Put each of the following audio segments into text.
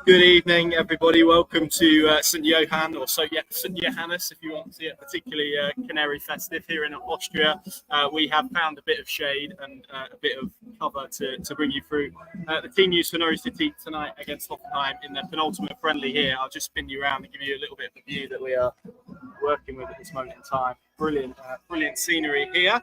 Good evening, everybody. Welcome to St. Johann, or St. Johannes, if you want to see it, particularly Canary festive here in Austria. We have found a bit of shade and a bit of cover to bring you through the team news for Norwich City tonight against Hoffenheim in the penultimate friendly here. I'll just spin you around and give you a little bit of the view that we are working with at this moment in time. Brilliant scenery here,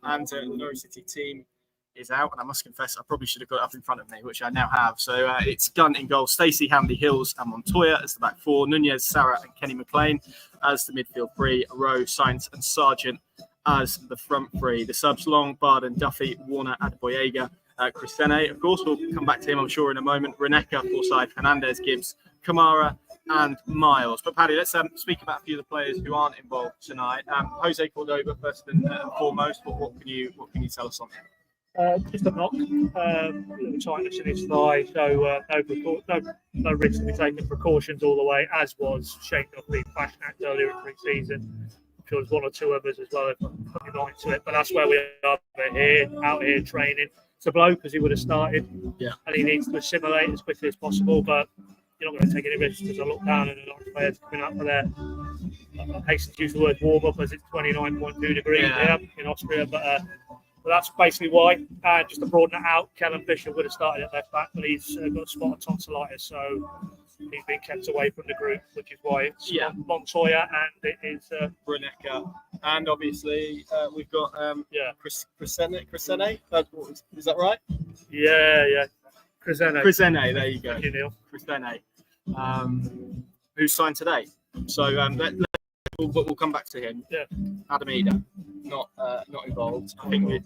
and the Norwich City team is out, and I must confess I probably should have got it up in front of me, which I now have. So it's Gunn in goal, Stacey, Hamley, Hills and Montoya as the back four, Nunez, Sarah and Kenny McLean as the midfield three, Rowe, Sainz and Sargent as the front three. The subs: Long, Barden, Duffy, Warner, Adeboyega, Christene, of course, we'll come back to him I'm sure in a moment, Reneka, Forsyth, Hernandez, Gibbs, Kamara and Miles. But Paddy, let's speak about a few of the players who aren't involved tonight. Jose Cordova, first and foremost, what can you tell us on him? Just a knock, tightness in his thigh, so no risk to be taking, precautions all the way, as was Shane Duffy, fashion act earlier in pre-season. I'm sure there's one or two others as well that put your mind to it, but that's where we are out here training. It's a bloke, because he would have started, and he needs to assimilate as quickly as possible, but you're not going to take any risks, because I look down and a lot of players coming up for their, I hasten to use the word warm up, as it's 29.2 degrees here in Austria, but that's basically why. Just to broaden it out, Kellen Fisher would have started at left back, but he's got a spot of tonsillitis, so he's been kept away from the group, which is why it's Montoya and it is Reneka. And obviously we've got Christene. Is that right? Yeah. Christene, there you go. Thank you, Neil. Christene, who signed today. So we'll come back to him. Yeah. Adam Idah, not involved. I think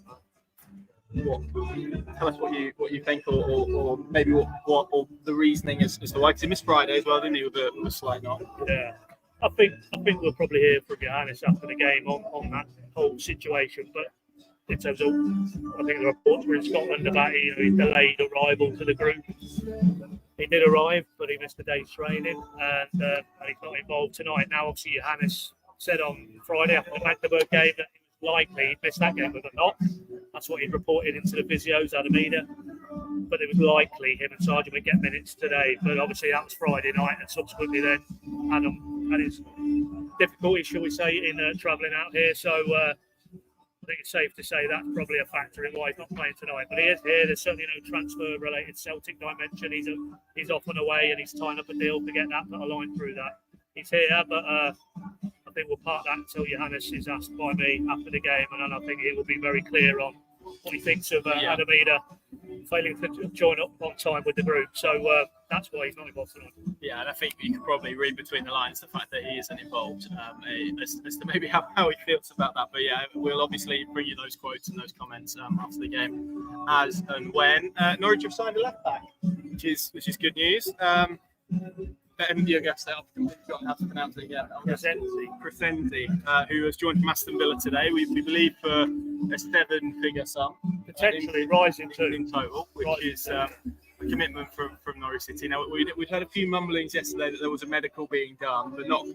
tell us what you think, or maybe what the reasoning is to why. Because he missed Friday as well, didn't he, with a slight knock? Yeah, I think we'll probably hear from Johannes after the game on that whole situation. But in terms of, I think the reports were in Scotland about his delayed arrival to the group. He did arrive, but he missed a day's training, and he's not involved tonight. Now, obviously, Johannes said on Friday after the Magdeburg game that he was likely he'd missed that game with a knock. That's what he'd reported into the physios, Adam Idah. But it was likely him and Sargent would get minutes today. But obviously, that was Friday night, and subsequently then Adam had his difficulties, shall we say, in travelling out here. So I think it's safe to say that's probably a factor in why he's not playing tonight. But he is here. There's certainly no transfer-related Celtic dimension. He's off and away, and he's tying up a deal to get that, put a line through that. He's here, but I think we'll park that until Johannes is asked by me after the game, and then I think he will be very clear on what he thinks of Adam Idah failing to join up on time with the group. So that's why he's not involved tonight. Yeah, and I think you could probably read between the lines the fact that he isn't involved as to maybe how he feels about that. But yeah, we'll obviously bring you those quotes and those comments after the game as and when. Norwich have signed a left back, which is good news. You're going to say, I've forgotten how to pronounce it again. Crescenzi, who has joined from Aston Villa today. We believe for a seven-figure sum. Potentially rising to in total, which is a commitment from Norwich City. Now, we'd heard a few mumblings yesterday that there was a medical being done, but not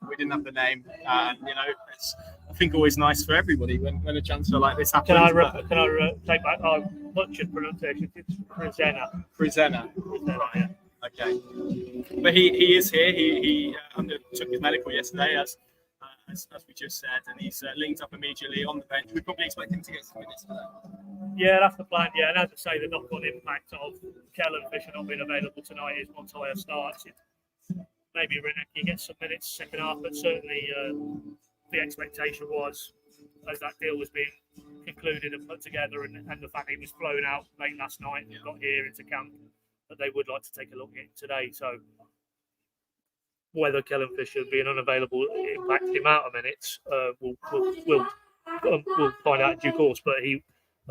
we didn't have the name. It's, I think, always nice for everybody when a transfer like this happens. Can I take back our butchered pronunciation? It's Cresena. Right. Okay, but he is here. He undertook his medical yesterday, as we just said, and he's linked up immediately on the bench. We probably expect him to get some minutes for that. Yeah, that's the plan. Yeah, and as I say, the knock-on impact of Kellen Fisher not being available tonight is Montoya starts. Maybe Reneki gets some minutes second half, but certainly the expectation was, as that deal was being concluded and put together, and the fact that he was flown out late last night and got here into camp, that they would like to take a look at it today. So whether Kellen Fisher being unavailable impacts the amount of minutes, we'll find out in due course. But I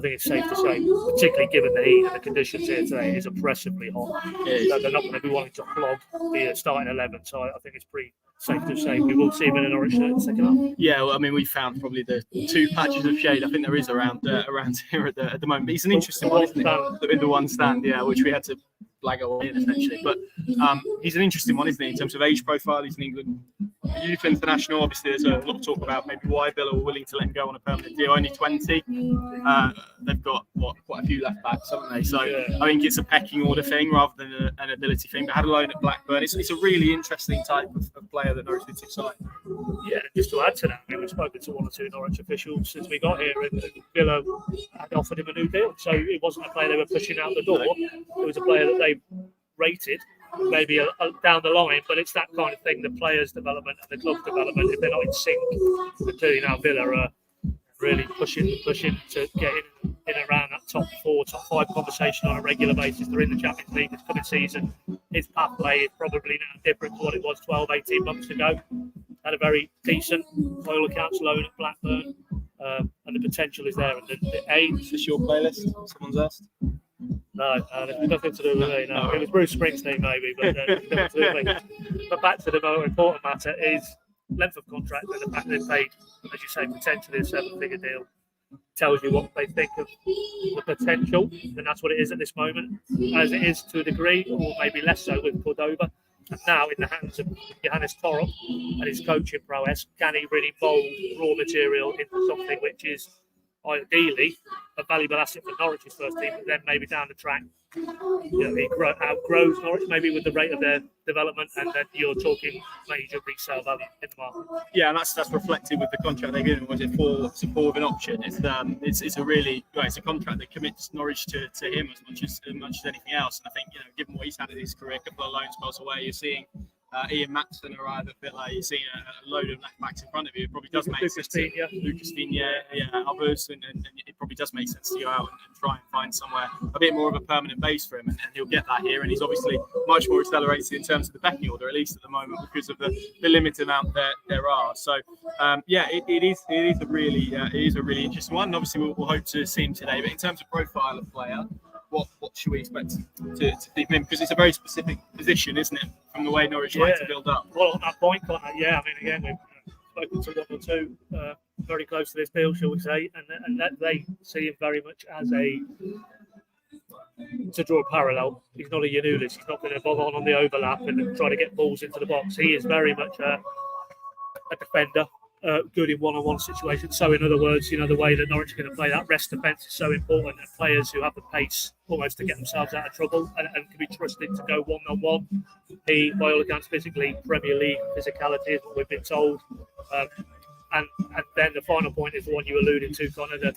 think it's safe to say, particularly given the heat and the conditions here today, is oppressively hot. So they're not going to be wanting to flog the starting 11. So I think it's pretty safe to say we will see him in an orange shirt in the second half. Yeah, well, I mean, we found probably the two patches of shade I think there is around here at the moment. But he's an interesting one, isn't he? In the one stand, which we had to blag away in essentially. But he's an interesting one, isn't he? In terms of age profile, he's an England youth international. Obviously, there's a lot of talk about maybe why Villa were willing to let him go on a permanent deal. Only 20. They've got quite a few left backs, haven't they? So I think it's a pecking order thing rather than an ability thing. But had a loan at Blackburn. It's a really interesting type of player that Norwich City signed. Yeah, just to add to that, I mean, we've spoken to 1 or 2 Norwich officials since we got here, and Villa had offered him a new deal. So it wasn't a player they were pushing out the door. It was a player that they rated, maybe down the line, but it's that kind of thing, the players' development and the club's development, if they're not in sync, clearly now Villa are really pushing to get in around that top 4, top 5 conversation on a regular basis. They're in the Champions League this coming season. His pathway is probably now different to what it was 12, 18 months ago. Had a very decent, by all accounts, loan at Blackburn, and the potential is there. And the aim. Is this your playlist? Someone's asked. No, there's nothing to do with me. No. It was Bruce Springsteen, maybe, but nothing to do with me. But back to the more important matter is length of contract and the fact they've paid, as you say, potentially a 7-figure deal. Tells you what they think of the potential, and that's what it is at this moment, as it is to a degree, or maybe less so with Cordova. And now in the hands of Johannes Torop and his coaching prowess, can he really mould raw material into something which is ideally a valuable asset for Norwich's first team, but then maybe down the track, he outgrows Norwich maybe with the rate of their development, and then you're talking major resale value in the market. Yeah, and that's reflected with the contract they've given. Was it 4 with an option? It's a really it's a contract that commits Norwich to him as much as anything else. And I think given what he's had in his career, a couple of loan spells away, you're seeing Ian Matson arrive at Villa. You're seeing a load of left backs in front of you. It probably does make sense. Lucas Digne, others, and it probably does make sense to go out and try and find somewhere a bit more of a permanent base for him, and he'll get that here. And he's obviously much more accelerated in terms of the pecking order, at least at the moment, because of the limited amount there are. So it is a really interesting one. And obviously, we'll hope to see him today. But in terms of profile of player, what should we expect to see from him? Because it's a very specific position, isn't it, from the way Norwich like to build up? Well, on that point, Connor, I mean, again, we've spoken to 1 or 2 very close to this deal, shall we say, and that they see him very much as to draw a parallel. He's not a Yanulis. He's not going to bob on the overlap and try to get balls into the box. He is very much a defender. Good in one-on-one situations. So, in other words, the way that Norwich are going to play that rest defence is so important, and players who have the pace almost to get themselves out of trouble and can be trusted to go one-on-one. He, by all accounts, physically, Premier League physicality is what we've been told. And then the final point is the one you alluded to, Connor, the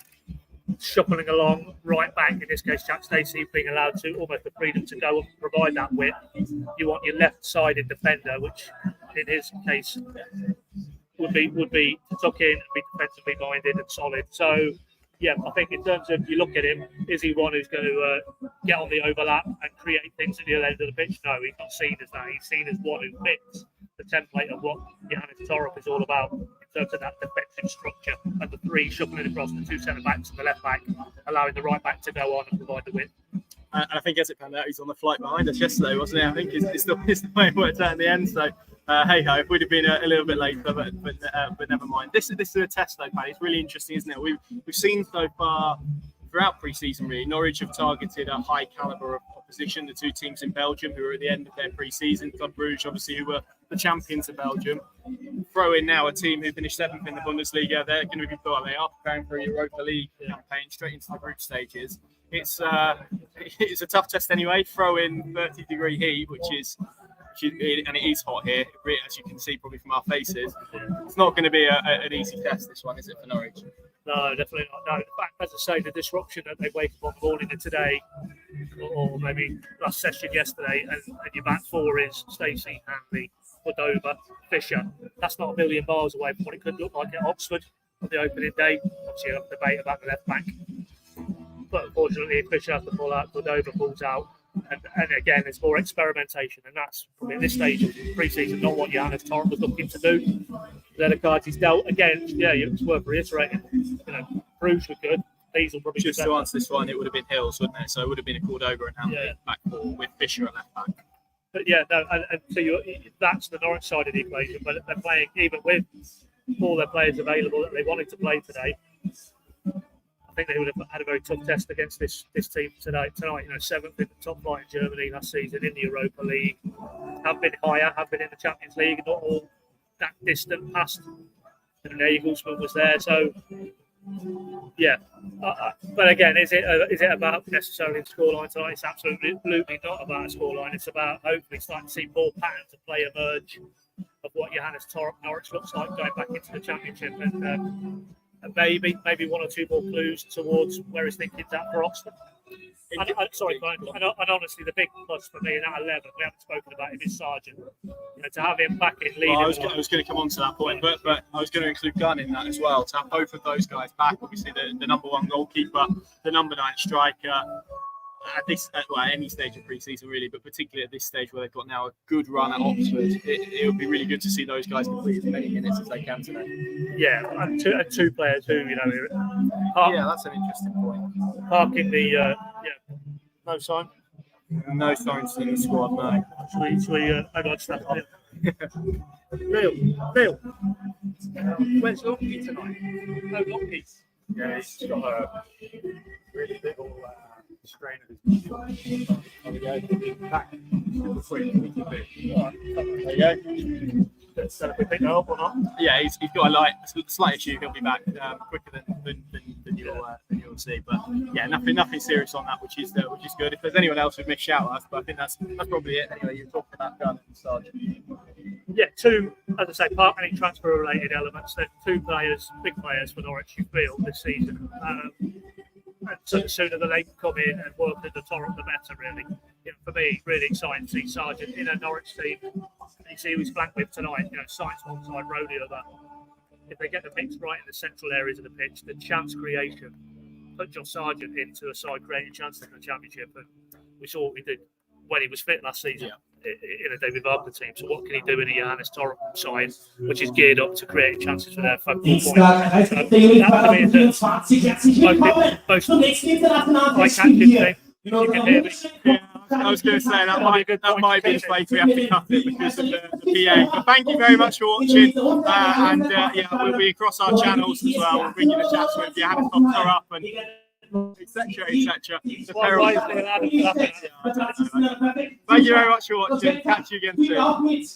shuffling along right back, in this case Jack Stacey being allowed to almost the freedom to go and provide that width. You want your left-sided defender, which in his case would be to tuck in and be defensively minded and solid. So, I think in terms of, you look at him, is he one who's going to get on the overlap and create things at the other end of the pitch? No, he's not seen as that. He's seen as one who fits the template of what Johannes Torop is all about in terms of that defensive structure and the 3 shuffling across, the 2 centre-backs and the left-back, allowing the right-back to go on and provide the width. And I think as it found out, he's on the flight behind us yesterday, wasn't he? I think it's the way it worked out in the end. So, hey ho, it would have been a little bit later, but never mind. This is a test, though, Paddy. It's really interesting, isn't it? We've seen so far throughout pre-season, really, Norwich have targeted a high calibre of opposition. The 2 teams in Belgium who are at the end of their pre-season, Club Brugge, obviously, who were the champions of Belgium. Throw in now a team who finished 7th in the Bundesliga. They're going to be thought they are preparing for a Europa League campaign straight into the group stages. It's a tough test anyway. Throw in 30-degree heat, and it is hot here, as you can see probably from our faces. It's not going to be an easy test, this one, is it, for Norwich? No, definitely not. No, in fact, as I say, the disruption that they wake up on the morning of today, or maybe last session yesterday, and your back 4 is Stacey, Hanley, Cordova, Fisher. That's not a million miles away from what it could look like at Oxford on the opening day. Obviously, a debate about the left back. But unfortunately, Fisher has to pull out, Cordova pulls out. And again, it's more experimentation, and that's probably at this stage of pre-season not what Johannes Torop was looking to do. They're the cards he's dealt against. It's worth reiterating. Bruges were good. These will probably just to answer this one, it would have been Hills, wouldn't it? So it would have been a Cordova and Hamlin back 4 with Fisher at left back. But and so that's the Norwich side of the equation. But they're playing even with all their players available that they wanted to play today. I think they would have had a very tough test against this team tonight. 7th in the top flight in Germany last season, in the Europa League, have been higher, have been in the Champions League. Not all that distant past. And Nagelsmann was there, so yeah. But again, is it about necessarily the scoreline tonight? It's absolutely not about a scoreline. It's about hopefully starting to see more patterns of play emerge of what Johannes Norwich looks like going back into the Championship, and maybe one or two more clues towards where his thinking's at for Oxford. Sorry, Brian. And honestly, the big plus for me in that 11, we haven't spoken about him, is Sargent. To have him back in leading. Well, I was going to come on to that point, but I was going to include Gunn in that as well. To have both of those guys back, obviously the number one goalkeeper, the number 9 striker, at any stage of pre-season really, but particularly at this stage where they've got now a good run at Oxford, it would be really good to see those guys complete as many minutes as they can today. Yeah, and two players who yeah, that's an interesting point. Parking the no sign. No signs in the squad, no. Should we hang on, step on Bill. Where's Longkey tonight? No Longkey. Yeah, he's got a really little strain of his body. There we go. Back to the free. There you go. Let's pick that up or not? Yeah, he's got a slight issue. He'll be back quicker than you'll see. But yeah, nothing serious on that, which is good. If there's anyone else who've missed shout outs, but I think that's probably it. Anyway, you're talking about Gunn and Sargent. Yeah, two, as I say, part any transfer related elements. They're two players, big players for Norwich, you feel, this season. And so the sooner that they can come in and work at the Torrent, the better, really. For me, really exciting to see Sargent in a Norwich team. You see who he's flanked with tonight. Science one side, Road the other. If they get the mix right in the central areas of the pitch, the chance creation, put Josh Sargent into a side creating chances in the Championship. And we saw what he did when he was fit last season in a David Wagner team. So what can he do in a Johannes Torrent side, which is geared up to create chances for their focal point? So that to me is most eye-catching thing. You can hear me. I was going to say that might be the place we have to cut it because of the PA. But thank you very much for watching, we'll be across our channels as well. We'll bring you the chats with Johannes Doctor up and etc. Thank you very much for watching. Catch you again soon.